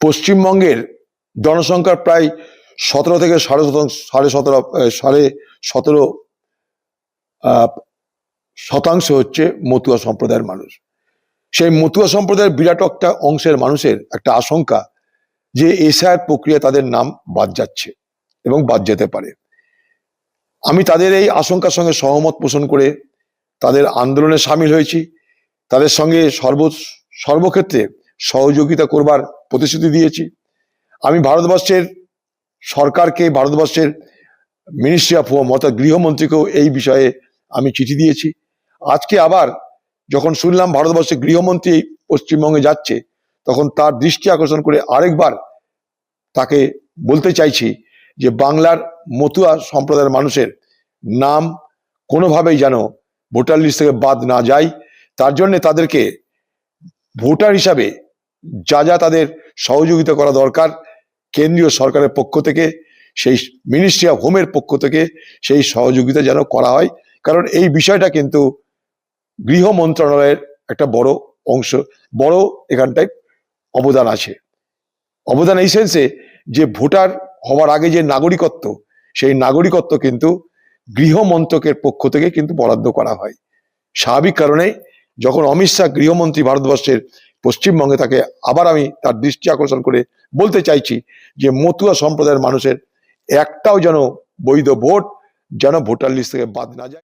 পশ্চিমবঙ্গের জনসংখ্যার প্রায় 17 থেকে সাড়ে সতেরো শতাংশ হচ্ছে মতুয়া সম্প্রদায়ের মানুষ। সেই মতুয়া সম্প্রদায়ের বিরাট একটা অংশের মানুষের একটা আশঙ্কা যে এসআইআর প্রক্রিয়া তাদের নাম বাদ যাচ্ছে এবং বাদ যেতে পারে। আমি তাদের এই আশঙ্কার সঙ্গে সহমত পোষণ করে তাদের আন্দোলনে সামিল হয়েছি, তাদের সঙ্গে সর্বক্ষেত্রে সহযোগিতা করবার প্রতিশ্রুতি দিয়েছি। আমি ভারতবর্ষের সরকারকে, ভারতবর্ষের মিনিস্ট্রি অফ হোম অর্থাৎ গৃহমন্ত্রীকেও এই বিষয়ে আমি চিঠি দিয়েছি। আজকে আবার যখন শুনলাম ভারতবর্ষের গৃহমন্ত্রী পশ্চিমবঙ্গে যাচ্ছে, তখন তার দৃষ্টি আকর্ষণ করে আরেকবার তাকে বলতে চাইছি যে বাংলার মতুয়া সম্প্রদায়ের মানুষের নাম কোনোভাবেই যেন ভোটার লিস্ট থেকে বাদ না যায়। তার জন্য তাদেরকে ভোটার হিসাবে যা যা তাদের সহযোগিতা করা দরকার, কেন্দ্রীয় সরকারের পক্ষ থেকে, সেই মিনিস্ট্রি অফ হোমের পক্ষ থেকে সেই সহযোগিতা যেন করা হয়। কারণ এই বিষয়টা কিন্তু গৃহ মন্ত্রণালয়ের একটা বড় অংশ, বড় এখানটায় অবদান আছে। অবদান এই সেন্সে যে ভোটার হওয়ার আগে যে নাগরিকত্ব, সেই নাগরিকত্ব কিন্তু গৃহ মন্ত্রকের পক্ষ থেকে কিন্তু বরাদ্দ করা হয়। স্বাভাবিক কারণে যখন অমিত শাহ গৃহমন্ত্রী ভারতবর্ষের পশ্চিমবঙ্গে, তাকে আবার আমি তার দৃষ্টি আকর্ষণ করে বলতে চাইছি যে মতুয়া সম্প্রদায়ের মানুষের একটাও যেন বৈধ ভোট যেন ভোটার লিস্ট থেকে বাদ না যায়।